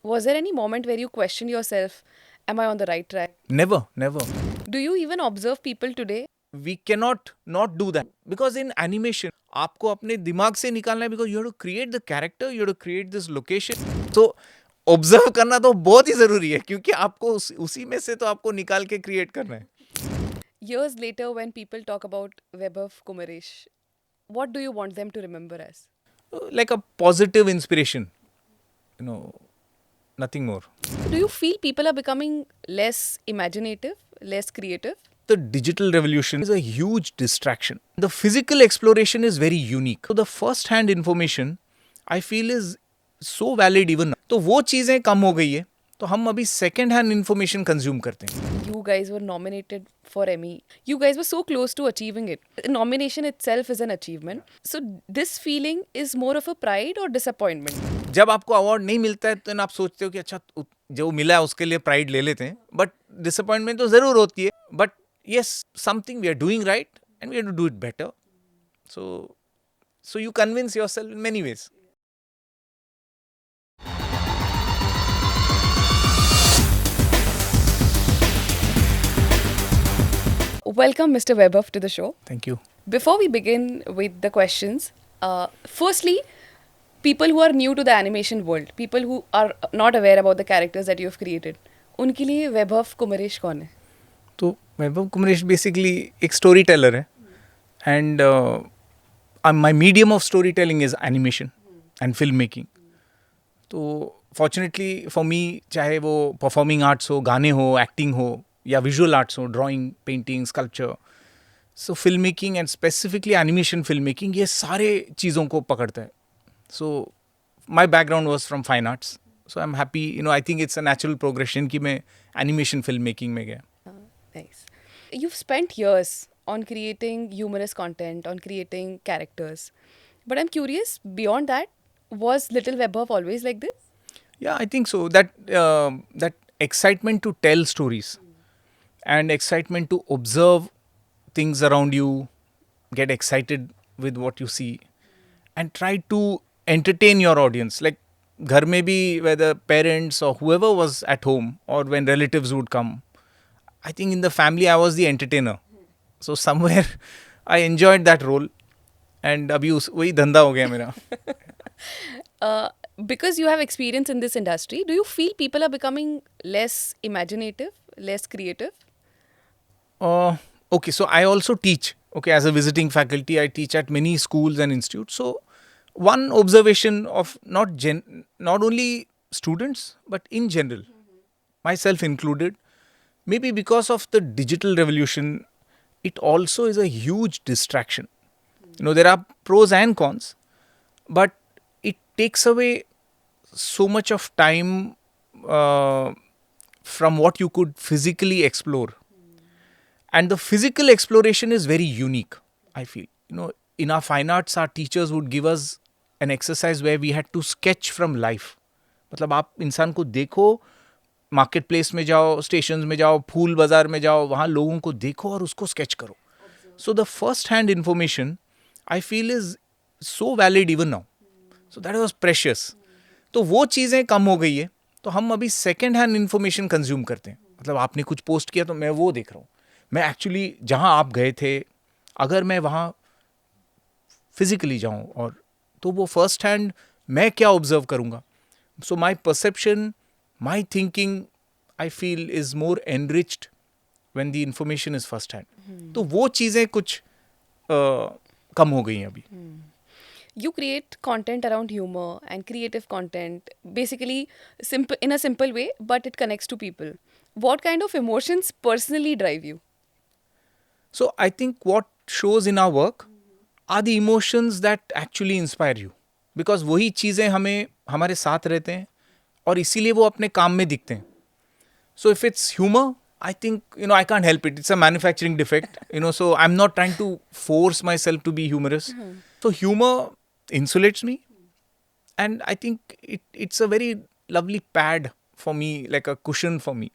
Was there any moment where you questioned yourself, am I on the right track? Never, never. Do you even observe people today? We cannot not do that because in animation आपको अपने दिमाग से निकालना है because you have to create the character, you have to create this location. So observe करना तो बहुत ही जरूरी है क्योंकि आपको उसी में से तो आपको निकाल के क्रिएट करना है. Years later, when people talk about Vaibhav Kumaresh, what do you want them to remember as? Like a positive inspiration, you know, nothing more. Do you feel people are becoming less imaginative, less creative? The digital revolution is a huge distraction. The physical exploration is very unique. So the first hand information I feel is so valid even now. तो वो चीज़ें कम हो गई है तो हम अभी second hand information consume करते हैं. You guys were nominated for Emmy. You guys were so close to achieving it. Nomination itself is an achievement. So this feeling is more of a pride or disappointment? जब आपको award नहीं मिलता है तो आप सोचते हो कि अच्छा जो मिला है उसके लिए प्राइड ले लेते हैं बट डिसअपॉइंटमेंट तो ज़रूर होती है but yes something we are doing right and we have to do it better. So you convince yourself in many ways. Welcome, Mr. Vaibhav, to the show. Thank you. Before we begin with the questions, firstly, people who are new to the animation world, people who are not aware about the characters that you have created, उनके लिए वैभव कुमरेश कौन है? तो वैभव Kumaresh basically एक story teller है and my medium of story telling is animation and film making. तो fortunately for me चाहे वो परफॉर्मिंग आर्ट्स हो, गाने हो, एक्टिंग हो या विजुअल आर्ट्स हो, drawing, painting, sculpture, so film making and specifically animation film making ये सारे चीज़ों को पकड़ता है. So my background was from fine arts so I am happy I think it's a natural progression कि मैं एनिमेशन फिल्म मेकिंग में गया. Nice. You've spent years on creating humorous content, on creating characters. But I'm curious, beyond that, was Little Vaibhav always like this? Yeah, I think so. That excitement to tell stories and excitement to observe things around you, get excited with what you see, and try to entertain your audience. Like घर में भी whether parents or whoever was at home or when relatives would come, I think in the family I was the entertainer. So somewhere I enjoyed that role and अभी वही धंधा हो गया मेरा. Uh, because you have experience in this industry, do you feel people are becoming less imaginative, less creative? Okay, so I also teach. Okay, as a visiting faculty, I teach at many schools and institutes. So one observation of not only students but in general, myself included, maybe because of the digital revolution, it also is a huge distraction. There are pros and cons, but it takes away so much of time from what you could physically explore. And the physical exploration is very unique, I feel. In our fine arts, our teachers would give us an exercise where we had to sketch from life. मतलब आप इंसान को देखो, market place में जाओ, station में जाओ, फूल बाजार में जाओ, वहाँ लोगों को देखो और उसको स्केच करो. So the first hand information, I feel, is so valid even now. So that was precious. तो वो चीज़ें कम हो गई है तो हम अभी सेकेंड हैंड इन्फॉर्मेशन कंज्यूम करते हैं. मतलब आपने कुछ पोस्ट किया तो मैं वो देख रहा हूँ. मैं एक्चुअली जहाँ आप गए थे अगर मैं वहाँ फिजिकली जाऊँ और तो वो फर्स्ट हैंड मैं क्या ऑब्जर्व करूँगा. So my perception, my thinking, I feel is more enriched when the information is first hand. तो वो चीज़ें कुछ कम हो गई हैं अभी. You create content around humor and creative content, basically simple in a simple way, but it connects to people. What kind of emotions personally drive you? So I think what shows in our work are the emotions that actually inspire you. Because वही चीज़ें हमें हमारे साथ रहते हैं और इसीलिए वो अपने काम में दिखते हैं. So if it's humor, I think, I can't help it. It's a manufacturing defect, so I'm not trying to force myself to be humorous. So humor insulates me. And I think it's a very lovely pad for me, like a cushion for me.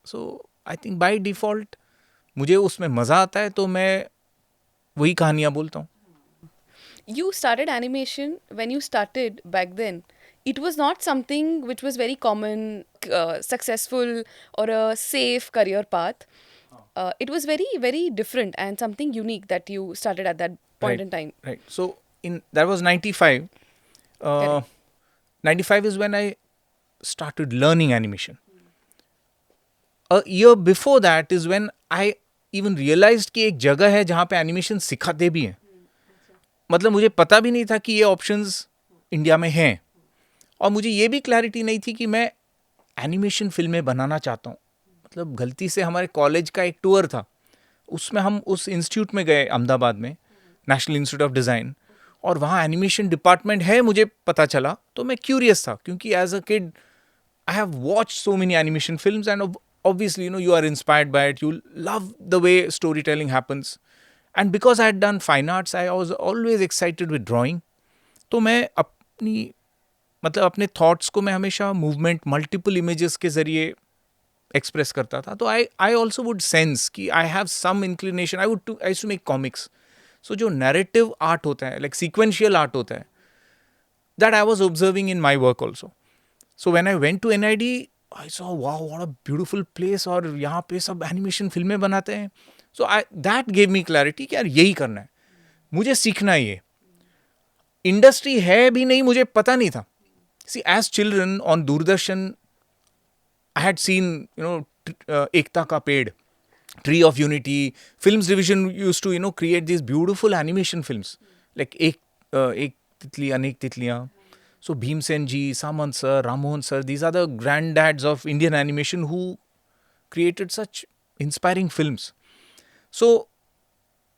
So I think by default, मुझे उसमें मज़ा आता है तो मैं वही कहानियाँ बोलता हूँ. You started animation when you started back then. it was not something which was very common, successful, or a safe career path. It was very, very different and something unique that you started at that point Right, in time. right. So in that was 95. Uh, Correct. 95 is when I started learning animation. A year before that is when I even realized कि एक जगह है जहाँ पे animation सिखाते भी हैं. मतलब मुझे पता भी नहीं था कि ये ऑप्शंस इंडिया में हैं, और मुझे ये भी क्लैरिटी नहीं थी कि मैं एनिमेशन फिल्में बनाना चाहता हूँ. मतलब गलती से हमारे कॉलेज का एक टूर था, उसमें हम उस इंस्टीट्यूट में गए अहमदाबाद में, नेशनल इंस्टीट्यूट ऑफ डिज़ाइन, और वहाँ एनिमेशन डिपार्टमेंट है मुझे पता चला. तो मैं क्यूरियस था क्योंकि as a kid I have watched so many animation films, and obviously, you are inspired by it. You love the way storytelling happens. And because I had done fine arts, I was always excited with drawing. तो मैं अपनी मतलब अपने thoughts को मैं हमेशा movement, multiple images के जरिए एक्सप्रेस करता था. तो आई ऑल्सो वुड सेंस कि I have some inclination. I to make comics. So जो नैरेटिव आर्ट होता है, लाइक सीक्वेंशियल आर्ट होता है, that I was observing in my work also. So when I went to NID, I saw, wow, what a beautiful place, और यहाँ पे सब animation फिल्में बनाते हैं. So that gave me clarity कि यार यही करना है, मुझे सीखना है ये. इंडस्ट्री है भी नहीं, मुझे पता नहीं था. See, as children on Doordarshan, I had seen, Ekta Ka Ped, Tree of Unity. Films division used to, create these beautiful animation films. Like Ek Titli, Anek Titliyan. So Bhimsen ji, Samant sir, Rammohan sir, these are the granddads of Indian animation who created such inspiring films. So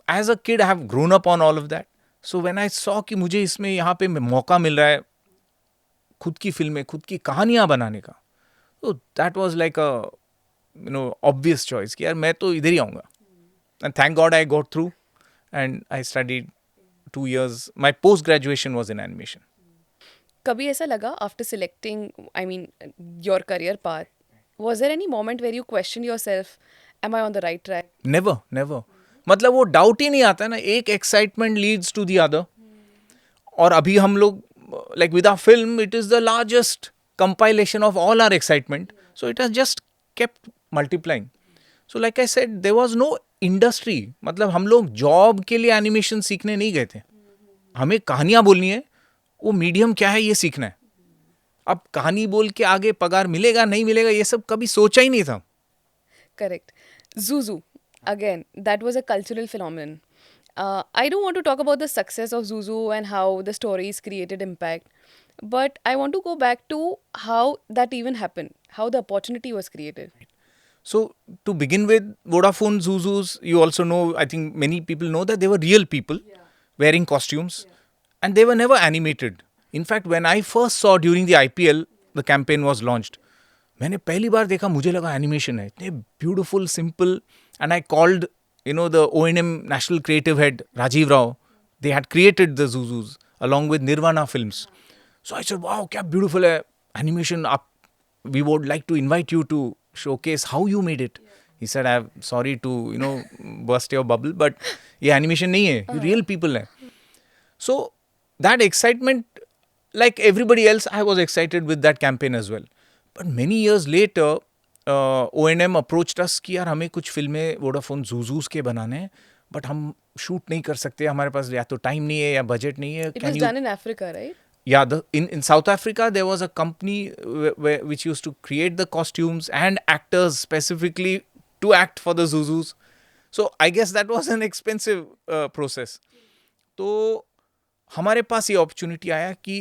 as a kid, I have grown up on all of that. So when I saw कि मुझे इसमें यहाँ पे मौका मिल रहा है खुद की फिल्में, खुद की कहानियाँ बनाने का, तो that was like a obvious choice कि यार मैं तो इधर ही आऊँगा. And thank God I got through, and I studied 2 years. My post graduation was in animation. कभी ऐसा लगा after selecting, I mean, your career path, was there any moment where you questioned yourself, am I on the right track? Never never. मतलब वो doubt ही नहीं आता है ना, एक excitement leads to the other. और अभी हम लोग, like with our film, it is the largest compilation of all our excitement. So it has just kept multiplying. So like I said, there was no industry. मतलब हम लोग job के लिए animation सीखने नहीं गए थे. हमें कहानियां बोलनी है, वो मीडियम क्या है ये सीखना है. अब कहानी बोल के आगे पगार मिलेगा नहीं मिलेगा ये सब कभी सोचा ही नहीं था. Correct. Zuzu, again, that was a cultural phenomenon. I don't want to talk about the success of Zuzu and how the stories created impact, but I want to go back to how that even happened, how the opportunity was created. So to begin with, Vodafone Zuzus, you also know, I think many people know that they were real people wearing costumes, and they were never animated. In fact, when I first saw during the IPL, the campaign was launched, मैंने पहली बार देखा, मुझे लगा animation है, इतने beautiful, simple. And I called the ONM national creative head Rajiv Rao. They had created the Zuzus along with Nirvana films. So I said, wow, क्या beautiful है animation. आप, we would like to invite you to showcase how you made it. He said, I'm sorry to burst your bubble, but ये animation नहीं है, ये real people है. So that excitement, like everybody else, I was excited with that campaign as well. But many years later, ONM approached us कि यार हमें कुछ फिल्में वोडाफोन Zuzus के बनाने हैं, बट हम शूट नहीं कर सकते, हमारे पास या तो टाइम नहीं है या बजट नहीं है. It was done in Africa, right? Yeah, in South Africa there was a company which used to create the costumes and actors specifically to act for the Zuzus. So I guess that was an expensive process. तो हमारे पास ये opportunity आया कि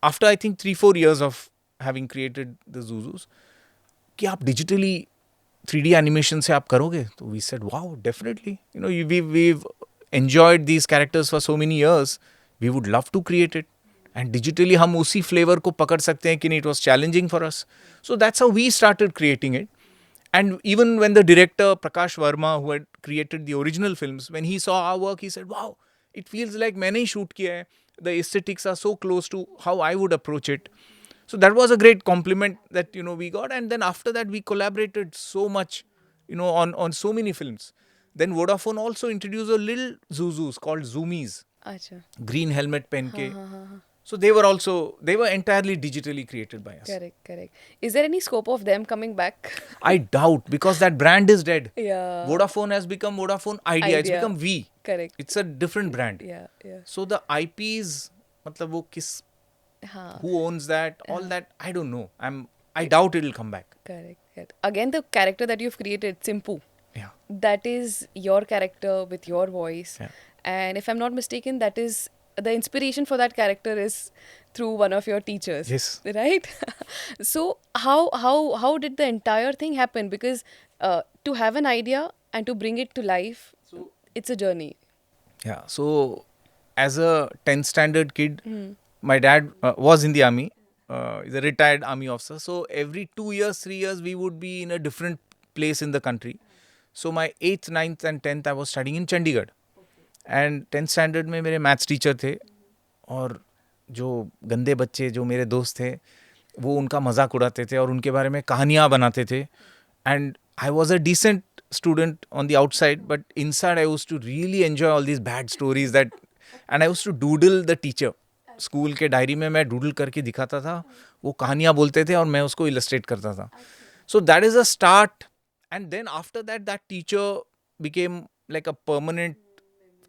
after I think 3-4 years of having created the Zuzus, कि आप digitally 3D animation से आप करोगे. तो we said, wow, definitely. We've enjoyed these characters for so many years. We would love to create it. And digitally हम उसी flavor को पकड़ सकते हैं कि नहीं. It was challenging for us. So that's how we started creating it. And even when the director Prakash Verma, who had created the original films, when he saw our work, he said, wow, it feels like मैंने ही shoot किया है. The aesthetics are so close to how I would approach it. So that was a great compliment that we got. And then after that we collaborated so much, on so many films. Then Vodafone also introduced a little Zuzus called Zoomies. अच्छा. Green helmet पहन के. So they were entirely digitally created by us. Correct, correct. Is there any scope of them coming back? I doubt, because that brand is dead. Yeah. Vodafone has become Vodafone Idea. It's Idea. become V. Correct. It's a different brand. Yeah, yeah. So the IPs, मतलब वो किस, हाँ. who owns that, all that, I don't know. I doubt it'll come back. Correct, correct. Again, the character that you've created, Simpu, Yeah. that is your character with your voice. Yeah. And if I'm not mistaken, that is the inspiration for that character is through one of your teachers. Yes. Right? So how did the entire thing happen? Because to have an idea and to bring it to life, it's a journey. Yeah. So as a 10th standard kid, my dad was in the army. He's a retired army officer. So every 2 years, 3 years, we would be in a different place in the country. So my 8th, 9th and 10th, I was studying in Chandigarh. And 10th standard में मेरे maths teacher थे, और जो गंदे बच्चे जो मेरे दोस्त थे वो उनका मजाक उड़ाते थे और उनके बारे में कहानियाँ बनाते थे. And I was a decent student on the outside, but inside I used to really enjoy all these bad stories that, and I used to doodle the teacher. School के डायरी में मैं डूडल करके दिखाता था, वो कहानियाँ बोलते थे और मैं उसको इलस्ट्रेट करता था. So that is a start. And then after that that teacher became like a permanent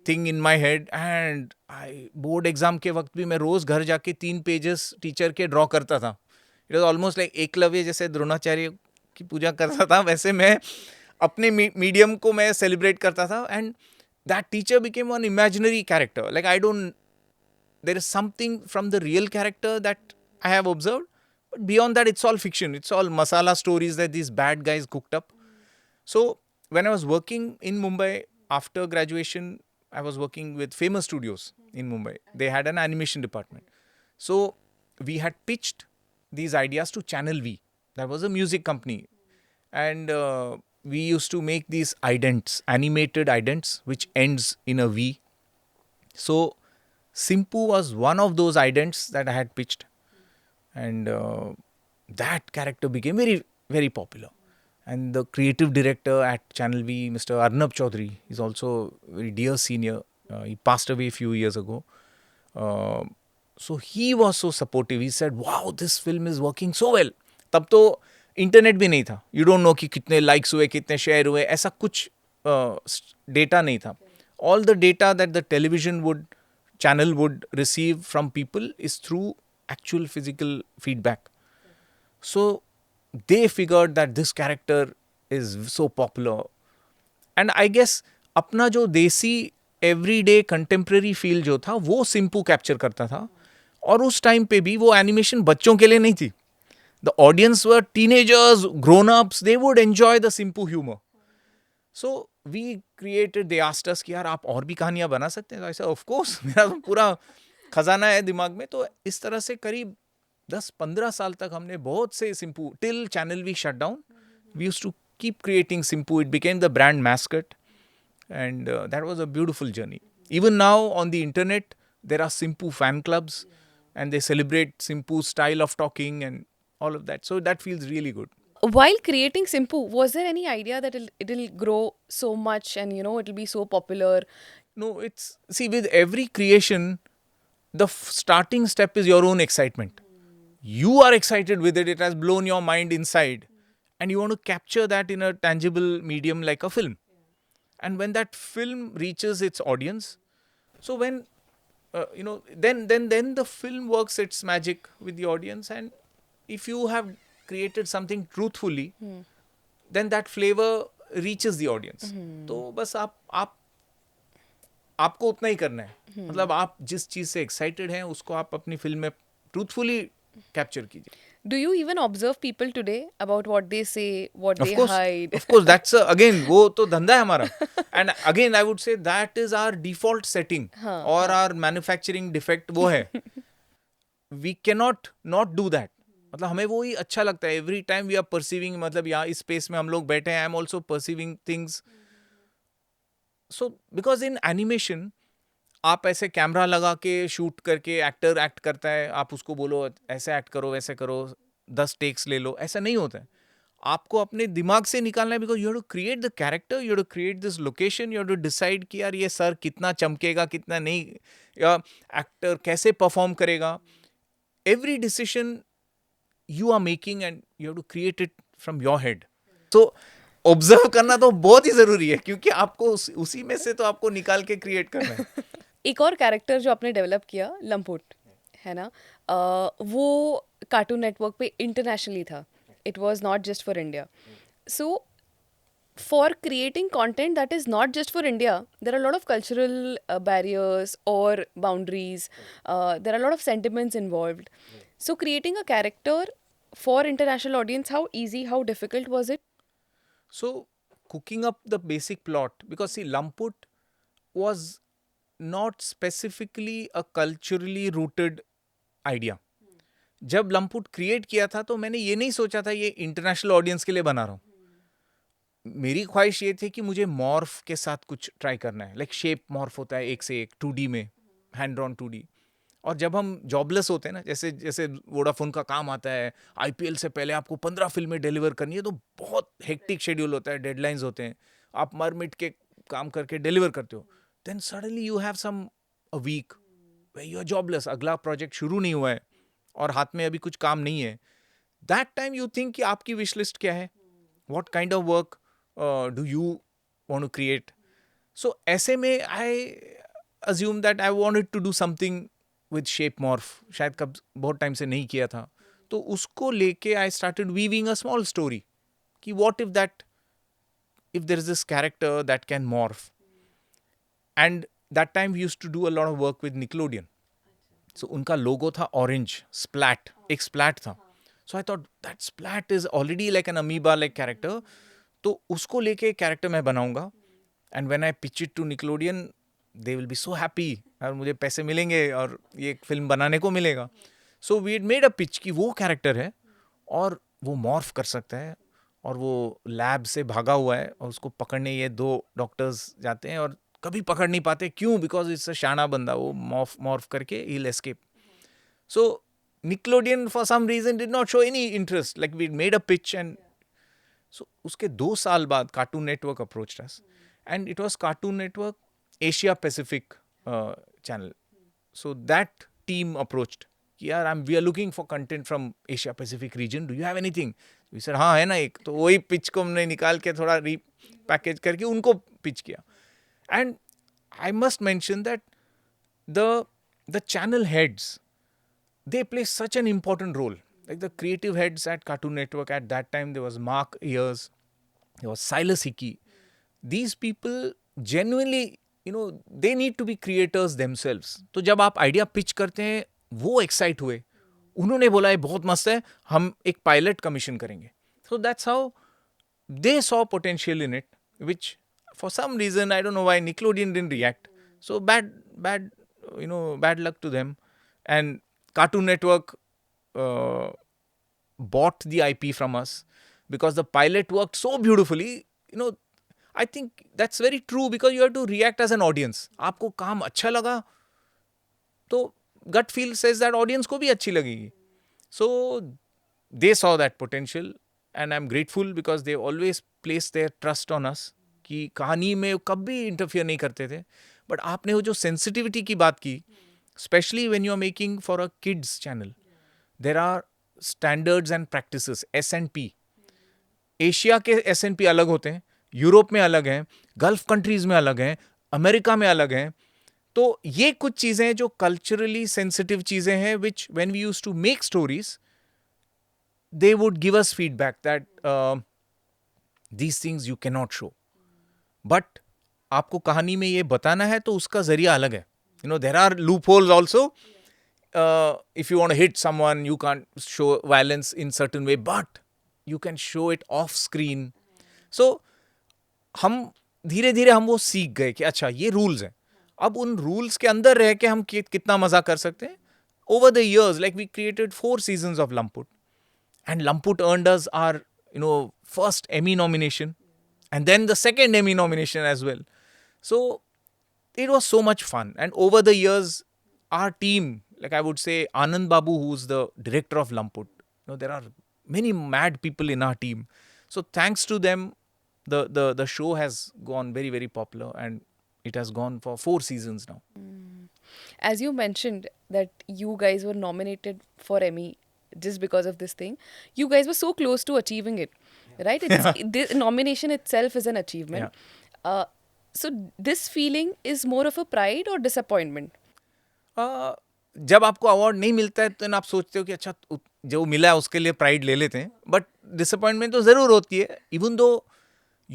thing in my head. And I board exam के वक्त भी मैं रोज घर जाके 3 पेजेस टीचर के ड्रॉ करता था. It was almost like Eklavya जैसे द्रोणाचार्य की पूजा करता था, वैसे मैं अपने मीडियम को मैं सेलिब्रेट करता था. And that teacher became one imaginary character. Like I don't, there is something from the real character that I have observed, but beyond that it's all fiction. It's all masala stories that these bad guys cooked up. So when I was working in Mumbai after graduation, I was working with Famous Studios in Mumbai. They had an animation department. So we had pitched these ideas to Channel V. That was a music company. And we used to make these idents, animated idents, which ends in a V. So Simpu was one of those idents that I had pitched. And that character became very, very popular. And the creative director at Channel V, Mr. Arnab Chaudhary, is also a very dear senior. He passed away a few years ago. So he was so supportive. He said, wow, this film is working so well. तब तो internet भी नहीं था. You don't know कि कितने likes हुए, कितने share हुए, ऐसा कुछ डेटा नहीं था. All the data that the television channel would receive from people is through actual physical feedback. So they figured that this character is so popular. And I guess अपना जो देसी एवरीडे कंटेम्प्रेरी फील जो था वो सिंपू capture करता था. और उस टाइम पे भी वो एनिमेशन बच्चों के लिए नहीं थी. The audience were teenagers, grown ups, they would enjoy the Simpu humour. So we created, they asked us कि यार आप और भी कहानियाँ बना सकते हैं. तो ऐसा ऑफ कोर्स, मेरा तो पूरा खजाना है दिमाग में. तो इस तरह से करीब 10-15 साल तक हमने बहुत से Simpu, till channel we shut down, we used to keep creating Simpu. It became the brand mascot, and that was a beautiful journey. Even now on the internet, there are Simpu fan clubs, and they celebrate Simpu's style of talking and all of that. So that feels really good. While creating Simpu, was there any idea that it'll grow so much and it'll be so popular? No, see, with every creation, the starting step is your own excitement. You are excited with it. It has blown your mind inside. And you want to capture that in a tangible medium like a film. And when that film reaches its audience, so when, then the film works its magic with the audience. And if you have created something truthfully, then that flavor reaches the audience. तो बस आपको उतना ही करना है. मतलब आप जिस चीज़ से excited हैं उसको आप अपनी फिल्म में truthfully capture कीजिए. Do you even observe people today about what they say, what they hide? Of course, that's again, वो तो धंधा है हमारा. And again, I would say that is our default setting or our manufacturing defect. वो है. We cannot not do that. मतलब हमें वो ही अच्छा लगता है. Every time we are perceiving, मतलब यहाँ इस space में हम लोग बैठे हैं, I am also perceiving things. So because in animation, आप ऐसे कैमरा लगा के शूट करके एक्टर एक्ट करता है, आप उसको बोलो ऐसे एक्ट करो, वैसे करो, 10 टेक्स ले लो, ऐसा नहीं होता है. आपको अपने दिमाग से निकालना है, because you have to create the character, you have to create this location, you have to decide कि यार ये सर कितना चमकेगा कितना नहीं, या एक्टर कैसे परफॉर्म करेगा. Every decision you are making and you have to create it from your head. So observe करना तो बहुत ही जरूरी है, क्योंकि आपको उसी में से तो आपको निकाल के क्रिएट करना है. एक और कैरेक्टर जो आपने डेवलप किया, लंपुट, है ना, वो कार्टून नेटवर्क पे इंटरनेशनली था. It was not just for India. So for creating content that is not just for India, there are a lot of cultural barriers or boundaries. There are a lot of sentiments involved. So creating a character for international audience, how easy, how difficult was it? So cooking up the basic plot, because see, Lamput was not specifically a culturally rooted idea. जब लंपुट create किया था तो मैंने ये नहीं सोचा था ये इंटरनेशनल ऑडियंस के लिए बना रहा हूँ. मेरी ख्वाहिश ये थी कि मुझे मॉर्फ के साथ कुछ ट्राई करना है. लाइक शेप मॉर्फ होता है एक से एक 2D में, हैंड ड्रॉन 2D. और जब हम जॉबलेस होते हैं ना, जैसे जैसे वोडाफोन का काम आता है, IPL से पहले आपको 15 फिल्में डिलीवर करनी है, तो बहुत हेक्टिक शेड्यूल होता है, डेडलाइंस होते हैं, आप मर मिट के काम करके डिलीवर करते हो. Then suddenly you have some a week way you are jobless, अगला प्रोजेक्ट शुरू नहीं हुआ है और हाथ में अभी कुछ काम नहीं है. दैट टाइम यू थिंक कि आपकी विश लिस्ट क्या है, what kind of work do you want to create? So ऐसे में I assume that I wanted to do something with shape morph. शायद कब बहुत टाइम से नहीं किया था, तो उसको लेके I started weaving a small story कि what if there is this character that can morph. And that time we used to do a lot of work with Nickelodeon. So उनका logo था orange, splat, एक splat था. So I thought that splat is already like an amoeba like character. तो उसको लेके character मैं बनाऊंगा. And when I pitch it to Nickelodeon, they will be so happy, और मुझे पैसे मिलेंगे और ये फिल्म बनाने को मिलेगा. So we had made a pitch कि वो कैरेक्टर है और वो मॉर्फ कर सकता है, और वो लैब से भागा हुआ है, और उसको पकड़ने ये 2 डॉक्टर्स जाते हैं और कभी पकड़ नहीं पाते. क्यों? बिकॉज इट्स अ शाना बंदा, वो मॉर्फ करके ही will escape. So Nickelodeon for some reason did not show any interest. Like we made a pitch, and so उसके 2 साल बाद Cartoon Network approached us, and it was Cartoon Network Asia Pacific channel. So that team approached कि यार we are looking for content from Asia Pacific region, do you have anything? We said हाँ है ना एक. तो वही pitch को हमने निकाल के थोड़ा रीपैकेज करके उनको पिच किया. And I must mention that the channel heads, they play such an important role. Like the creative heads at Cartoon Network at that time, there was Mark Ayers, there was Silas Hickey. These people genuinely, they need to be creators themselves. तो जब आप idea pitch करते हैं, वो excite हुए, उन्होंने बोला ये बहुत मस्त है, हम एक पायलट कमीशन करेंगे. So that's how they saw potential in it, which for some reason I don't know why Nickelodeon didn't react. So bad luck to them. And Cartoon Network bought the IP from us because the pilot worked so beautifully. I think that's very true, because you have to react as an audience. आपको काम अच्छा लगा तो gut feel says that audience को भी अच्छी लगेगी. So they saw that potential, and I'm grateful because they always placed their trust on us कि कहानी में कभी इंटरफियर नहीं करते थे. बट आपने वो जो सेंसिटिविटी की बात की, especially when you're making for a kids channel, there are standards and practices, S&P. Asia के S&P अलग होते हैं, यूरोप में अलग हैं, गल्फ कंट्रीज में अलग हैं, अमेरिका में अलग हैं. तो ये कुछ चीज़ें जो कल्चरली सेंसिटिव चीज़ें हैं, which when we used to make stories, they would give us feedback that these things you cannot show. But आपको कहानी में ये बताना है तो उसका जरिया अलग है. There are loopholes also. If you want to hit someone, you can't show violence in certain way, but you can show it off screen. So हम धीरे धीरे हम वो सीख गए कि अच्छा ये रूल्स हैं. अब उन रूल्स के अंदर रह के हम कितना मजा कर सकते हैं. Over the years, like we created 4 seasons of Lamput, and Lamput earned us our first Emmy nomination, and then the second Emmy nomination as well. So it was so much fun. And over the years, our team, like I would say Anand Babu, who's the director of Lamput, there are many mad people in our team. So thanks to them, the show has gone very, very popular, and it has gone for 4 seasons now. As you mentioned that you guys were nominated for Emmy just because of this thing, you guys were so close to achieving it, right? It's the nomination itself is an achievement. Uh, so this feeling is more of a pride or disappointment? जब आपको award नहीं मिलता है तो आप सोचते हो कि अच्छा जो मिला है उसके लिए प्राइड ले लेते हैं, बट डिसअपॉइंटमेंट तो ज़रूर होती है. Even though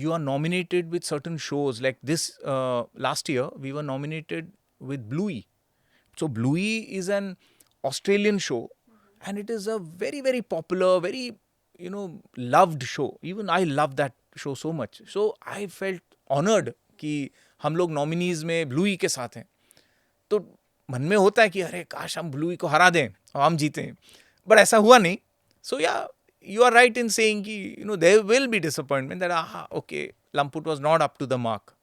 you are nominated with certain shows like this. Last year we were nominated with Bluey. So Bluey is an Australian show, and it is a very, very popular, very, loved show. Even I love that show so much. So I felt honored कि हम लोग nominees में Bluey के साथ हैं. तो मन में होता है कि अरे काश हम ब्लूई को हरा दें और हम जीतें, बट ऐसा हुआ नहीं. सो या, you are right in saying कि there will be disappointment that okay, Lamput was not up to the mark.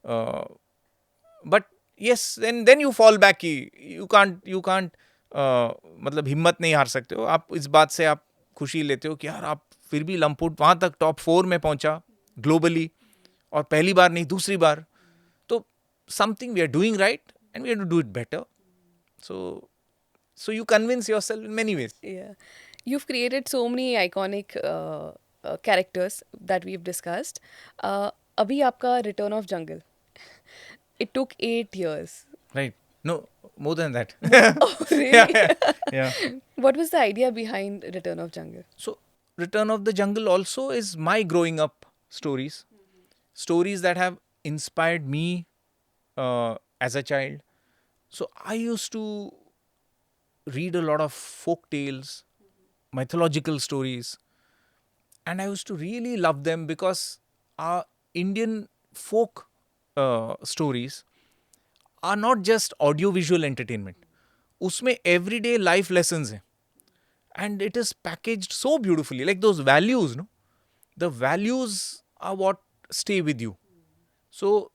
But yes, then you fall back कि you can't मतलब हिम्मत नहीं हार सकते हो आप. इस बात से आप खुशी लेते हो कि यार आप फिर भी लंपुट वहाँ तक टॉप 4 में पहुँचा ग्लोबली, और पहली बार नहीं दूसरी बार. तो something we are doing right and we have to do it better. So you convince yourself in many ways. Yeah. You've created so many iconic characters that we've discussed. Abhi aapka Return of Jungle. It took 8 years. Right. No, more than that. Oh, really? Yeah. What was the idea behind Return of Jungle? So Return of the Jungle also is my growing up stories. Stories that have inspired me as a child. So I used to read a lot of folk tales, mythological stories, and I used to really love them because our Indian folk stories are not just audio-visual entertainment. उसमें everyday life lessons हैं, and it is packaged so beautifully. Like those values, no? The values are what stay with you. So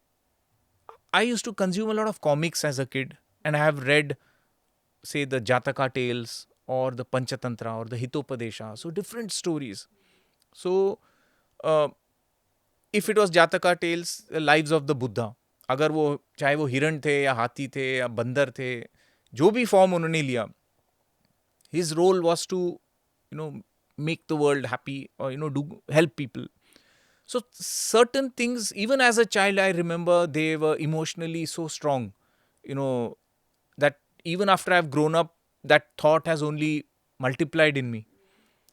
I used to consume a lot of comics as a kid, and I have read, say, the Jataka tales or the Panchatantra or the Hitopadesha. So different stories. So if it was Jataka tales, the lives of the Buddha, अगर वो चाहे वो हिरण थे या हाथी थे या बंदर थे, जो भी फॉर्म उन्होंने लिया, his role was to make the world happy, or do help people. So certain things, even as a child, I remember they were emotionally so strong, that even after I've grown up, that thought has only multiplied in me.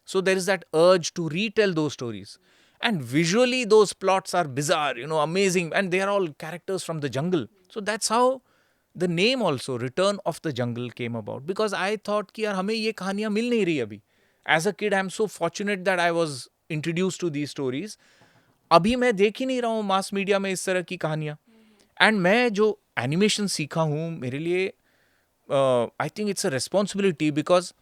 So there is that urge to retell those stories. And visually, those plots are bizarre, amazing. And they are all characters from the jungle. So that's how the name also, Return of the Jungle, came about. Because I thought कि यार हमें ये कहानियाँ मिल नहीं रही अभी. As a kid, I'm so fortunate that I was introduced to these stories. अभी मैं देख ही नहीं रहा हूँ मास मीडिया में इस तरह की कहानियाँ. एंड मैं जो एनिमेशन सीखा हूँ, मेरे लिए I think it's a responsibility, because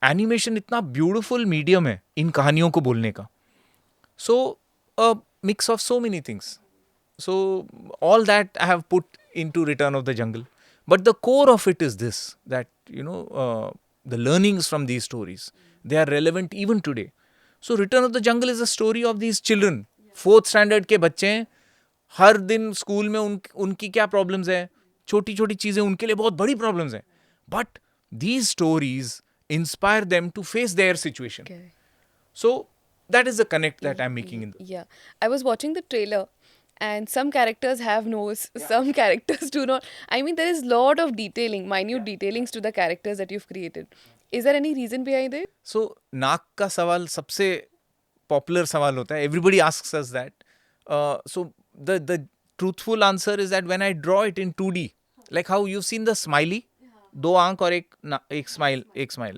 animation इतना ब्यूटिफुल मीडियम है इन कहानियों को बोलने का. So a mix of so many things. So all that I have put into Return of the Jungle. But the core of it is this, that, the learnings from these stories, they are relevant even today. So Return of the Jungle is a story of these children. 4th standard के बच्चे हैं, हर दिन school में उनकी क्या problems है, छोटी छोटी चीज़ें उनके लिए बहुत बड़ी प्रॉब्लम्स हैं. But these stories inspire them to face their situation. Okay. So that is the connect that I'm making in the... Yeah. I was watching the trailer, and some characters have nose, some characters do not. I mean, there is lot of detailing, minute detailings to the characters that you've created. Is there any reason behind it? So नाक का सवाल सबसे popular सवाल होता है. Everybody asks us that. So the truthful answer is that when I draw it in 2D, like how you've seen the smiley, दो आंख और एक स्माइल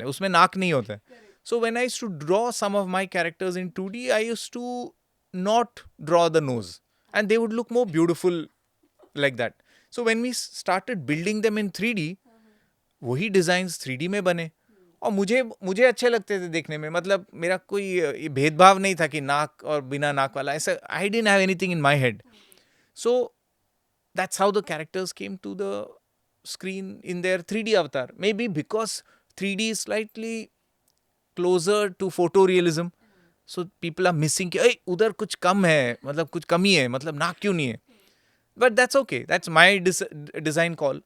है, उसमें नाक नहीं होता है. So when I used to draw some of my characters in 2D, I used to not draw the nose, and they would look more beautiful like that. So when we started building them in 3D, वही designs 3D में बने, और मुझे अच्छे लगते थे देखने में. मतलब मेरा कोई भेदभाव नहीं था कि नाक और बिना नाक वाला, ऐसा I didn't have anything in my head. So that's how the characters came to the screen in their 3D avatar. Maybe because 3D is slightly closer to photorealism. So people are missing कि उधर कुछ कम है, मतलब कुछ कमी है, मतलब नाक क्यों नहीं है. But that's okay. That's my design call.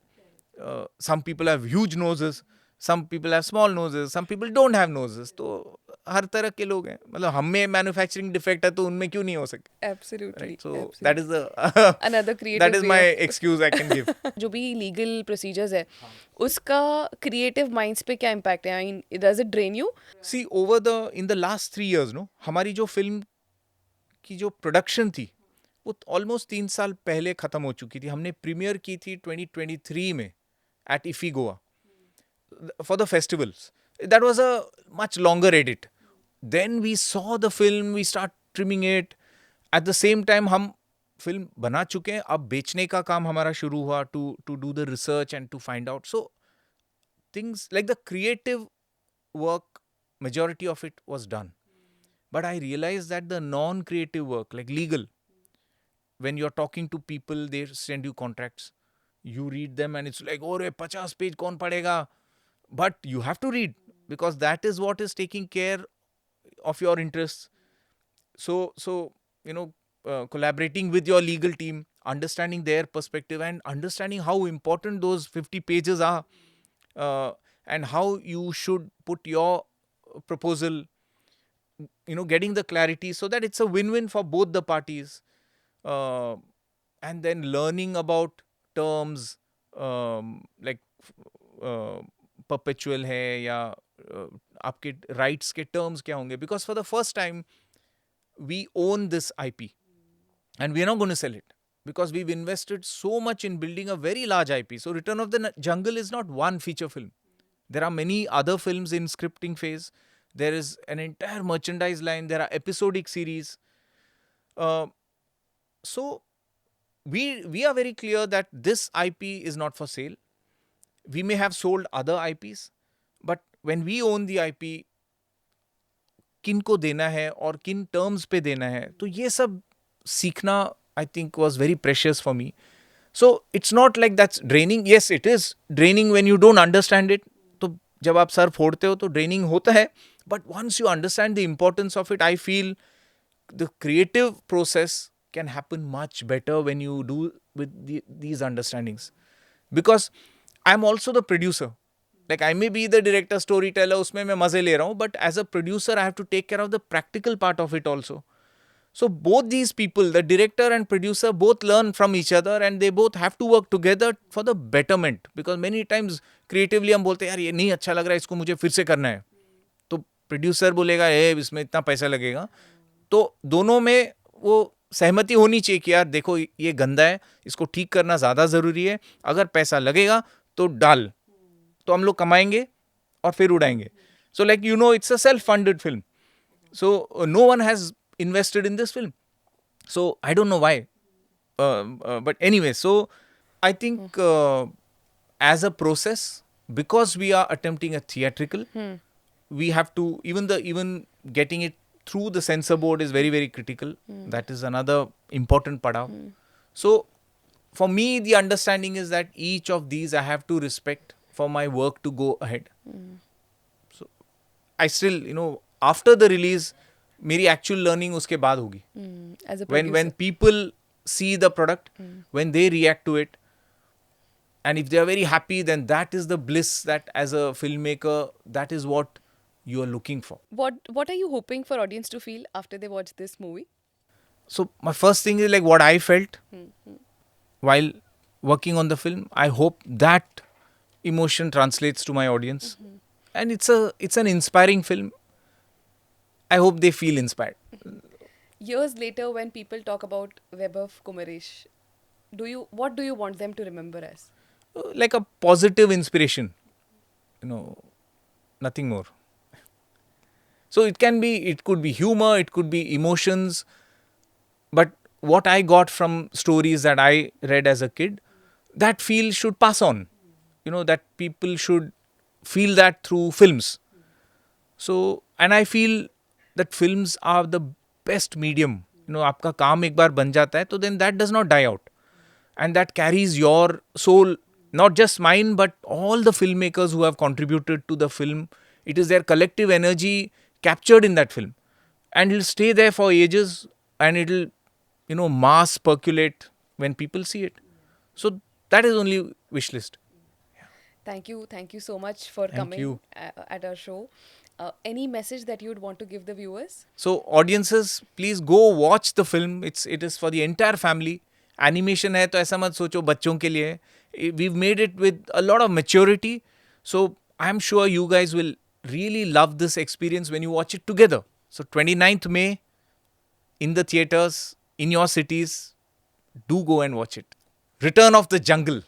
Some people have huge noses. Some people have small noses. Some people don't have noses. तो हर तरह के लोग हैं. मतलब हम में मैन्युफैक्चरिंग डिफेक्ट है तो उनमें क्यों नहीं हो सकते. Absolutely. Right? So Absolutely. that is the Another creative that is way my of- excuse I can give. जो भी लीगल प्रोसीजर्स है उसका क्रिएटिव माइंड्स पे क्या इम्पैक्ट है? I mean does it drain you? See, in the last 3 years, no, हमारी जो film की जो प्रोडक्शन थी वो ऑलमोस्ट 3 साल पहले खत्म हो चुकी थी. हमने प्रीमियर की थी 2023 में at IFFI Goa for the festivals. That was a much longer edit. Then we saw the film, we start trimming it. At the same time, हम फिल्म बना चुके हैं, अब बेचने का काम हमारा शुरू हुआ to do the research and to find out. So things like the creative work, majority of it was done. But I realized that the non-creative work, like legal, when you're talking to people, they send you contracts. You read them and it's like, oh, 50 page kaun padega? But you have to read because that is what is taking care of your interests. So collaborating with your legal team, understanding their perspective and understanding how important those 50 pages are, and how you should put your proposal, getting the clarity so that it's a win-win for both the parties. And then learning about terms, like perpetual है या आपके rights के terms क्या होंगे, because for the first time we own this IP and we are not going to sell it because we've invested so much in building a very large IP. So Return of the Jungle is not one feature film. There are many other films in scripting phase. There is an entire merchandise line. There are episodic series. So we are very clear that this IP is not for sale. We may have sold other IPs, but when we own the IP, किन को देना है और किन terms पे देना है, तो ये सब सीखना I think was very precious for me. So it's not like that's draining. Yes, it is draining when you don't understand it. तो जब आप सर फोड़ते हो तो ड्रेनिंग होता है, but once you understand the importance of it, I feel the creative process can happen much better when you do with these understandings. Because I'm also the producer. Like I may be the director, storyteller, उसमें मैं मजे ले रहा हूँ, but as a producer I have to take care of the practical part of it also. So both these people, the director and producer, both learn from each other and they both have to work together for the betterment. Because many times creatively हम बोलते हैं यार ये नहीं अच्छा लग रहा है, इसको मुझे फिर से करना है. तो producer बोलेगा इसमें इतना पैसा लगेगा. तो दोनों में वो सहमति होनी चाहिए कि यार देखो ये गंदा है, इसको ठीक करना ज़्यादा ज़रूरी है, अगर पैसा लगेगा तो डाल, तो हम लोग कमाएंगे और फिर उड़ाएंगे. So like it's a self funded film. So no one has invested in this film. So I don't know why. But anyway, so I think as a process, because we are attempting a theatrical, we have to, even getting it through the censor board is very, very critical. That is another important padav. So for me, the understanding is that each of these I have to respect for my work to go ahead. So I still, after the release, मेरी actual learning उसके बाद होगी. As a When producer. people see the product, when they react to it, and if they are very happy, then that is the bliss that as a filmmaker, that is what you are looking for. What are you hoping for audience to feel after they watch this movie? So my first thing is like what I felt while working on the film. I hope that emotion translates to my audience, and it's an inspiring film. I hope they feel inspired. Years later, when people talk about Vaibhav Kumaresh, what do you want them to remember as? Like a positive inspiration, nothing more. So it could be humor, it could be emotions, but what I got from stories that I read as a kid, that feel should pass on. That people should feel that through films. So, and I feel that films are the best medium. आपका काम एक बार बन जाता है, तो then that does not die out. And that carries your soul, not just mine, but all the filmmakers who have contributed to the film. It is their collective energy captured in that film. and it'll stay there for ages, and it'll, mass percolate when people see it. So that is only wish list. Thank you so much for Thank coming you. at our show. Any message that you'd want to give the viewers? So audiences, please go watch the film. It is for the entire family. Animation है तो ऐसा मत सोचो बच्चों के लिए. We've made it with a lot of maturity. So I'm sure you guys will really love this experience when you watch it together. So 29th May in the theaters in your cities. Do go and watch it. Return of the Jungle.